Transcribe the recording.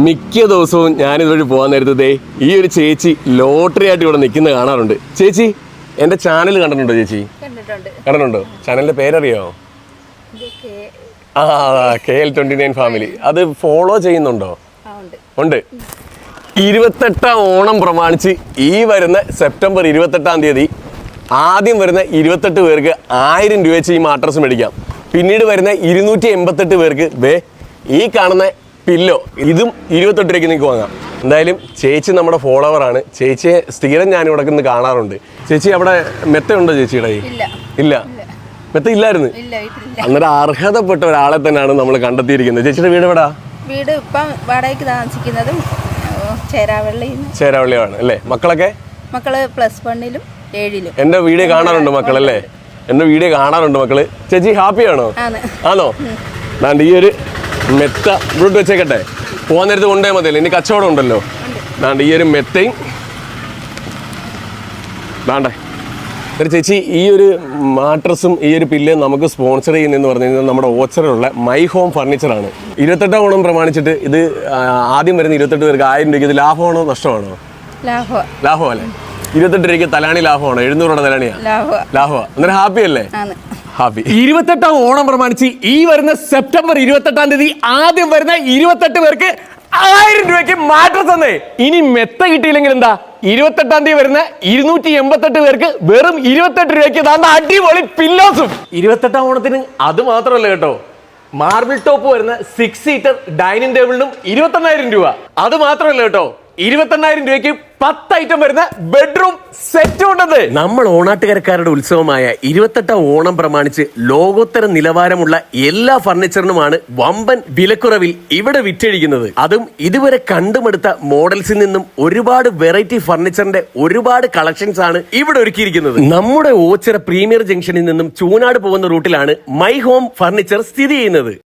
മിക്ക ദിവസവും ഞാനിതുവഴി പോകാൻ നേരത്തെ ഈ ഒരു ചേച്ചി ലോട്ടറി ആയിട്ട് ഇവിടെ നിൽക്കുന്നത് കാണാറുണ്ട്. ചേച്ചി എന്റെ ചാനൽ കണ്ടിട്ടുണ്ടോ? ചേച്ചി കണ്ടിട്ടുണ്ടോ? ചാനലിന്റെ പേരറിയോ? KL29 family. അത് ഫോളോ ചെയ്യുന്നുണ്ടോ? ഉണ്ട്. 28ാം ഓണം പ്രമാണിച്ച് ഈ വരുന്ന സെപ്റ്റംബർ 28ാം തീയതി ആദ്യം വരുന്ന 28 പേർക്ക് 1000 രൂപ വെച്ച് ഈ മാട്രസ് മേടിക്കാം. പിന്നീട് വരുന്ന 288 പേർക്ക് ഈ കാണുന്ന പില്ലോ ഇതും 28 രൂപയ്ക്ക് നിങ്ങൾക്ക് വാങ്ങാം. എന്തായാലും ചേച്ചി നമ്മുടെ ഫോളോവറാണ്. ചേച്ചിയെ സ്ഥിരം ഞാൻ ഇവിടെ നിന്ന് കാണാറുണ്ട്. ചേച്ചി അവിടെ മെത്ത ഉണ്ടോ ചേച്ചിയുടെ? ഇല്ല, മെത്ത ഇല്ലായിരുന്നു. അന്നേരം അർഹതപ്പെട്ട ഒരാളെ തന്നെയാണ് നമ്മൾ കണ്ടെത്തിയിരിക്കുന്നത്. ചേച്ചിയുടെ വീട് എവിടാ? വീട് ഇപ്പം വാടകയ്ക്ക് താമസിക്കുന്നതും ചേരാവള്ളിയാണ് അല്ലേ? മക്കളൊക്കെ? മക്കള് +1-ലും 7-ലും. എന്റെ വീഡിയോ കാണാറുണ്ട് മക്കളല്ലേ? എന്റെ വീഡിയോ കാണാറുണ്ട് മക്കള്. ചേച്ചി ഹാപ്പിയാണോ? ആണോ? ദാണ്ട് ഈ ഒരു മെത്ത ഇവിടെ വെച്ചേക്കട്ടെ, പോകാൻ നേരത്ത് കൊണ്ടേ മതിയല്ലോ, ഇനി കച്ചവടം ഉണ്ടല്ലോ. ദാണ്ട് ഈ ഒരു മെത്തയും ദാണ്ടേ. ചേച്ചി ഈ ഒരു മാട്രസും ഈ ഒരു പില്ലും നമുക്ക് സ്പോൺസർ ചെയ്യുന്നതെന്ന് പറഞ്ഞു കഴിഞ്ഞാൽ നമ്മുടെ ഓച്ചറിലുള്ള മൈ ഹോം ഫർണിച്ചറാണ്. 28ാം ഓണം പ്രമാണിച്ചിട്ട് ഇത് ആദ്യം വരുന്ന 28 പേർക്ക് 1000 രൂപയ്ക്ക്. ഇത് ലാഭമാണോ നഷ്ടമാണോ? ലാഭമല്ലേ? 28 രൂപയ്ക്ക് തലാണി ലാഭമാണോ? 700 രൂപ തലാണിയാ ലാഭമാണ്. അന്നേരം ഹാപ്പി അല്ലേ? ഹാപ്പി. 28ാം ഓണം പ്രമാണിച്ച് ഈ വരുന്ന സെപ്റ്റംബർ 28ാം തീയതി ആദ്യം വരുന്ന 28 പേർക്ക് 1000 രൂപയ്ക്ക് മാട്രസ് തന്നേ. ഇനി മെത്ത കിട്ടിയില്ലെങ്കിൽ എന്താ, 28ാം തീയതി വരുന്ന 288 പേർക്ക് വെറും 28 രൂപയ്ക്ക് അടിപൊളി പില്ലോസും. 28ാം ഓണത്തിന് അത് മാത്രമല്ല കേട്ടോ, മാർബിൾ ടോപ്പ് വരുന്ന 6 സീറ്റർ ഡൈനിങ് ടേബിളിനും 28,000 രൂപ. അത് മാത്രമല്ല കേട്ടോ, 28,000 രൂപയ്ക്ക് 10 ഐറ്റം വരുന്ന ബെഡ്റൂം സെറ്റ് ഉണ്ടെന്ന്. നമ്മൾ ഓണാട്ടുകരക്കാരുടെ ഉത്സവമായ 28ാം ഓണം പ്രമാണിച്ച് ലോകോത്തര നിലവാരമുള്ള എല്ലാ ഫർണിച്ചറിനുമാണ് വമ്പൻ വിലക്കുറവിൽ ഇവിടെ വിറ്റഴിക്കുന്നത്. അതും ഇതുവരെ കണ്ടുമെടുത്ത മോഡൽസിൽ നിന്നും ഒരുപാട് വെറൈറ്റി ഫർണിച്ചറിന്റെ ഒരുപാട് കളക്ഷൻസ് ആണ് ഇവിടെ ഒരുക്കിയിരിക്കുന്നത്. നമ്മുടെ ഓച്ചിറ പ്രീമിയർ ജംഗ്ഷനിൽ നിന്നും ചൂനാട് പോകുന്ന റൂട്ടിലാണ് മൈ ഹോം ഫർണിച്ചർ സ്ഥിതി ചെയ്യുന്നത്.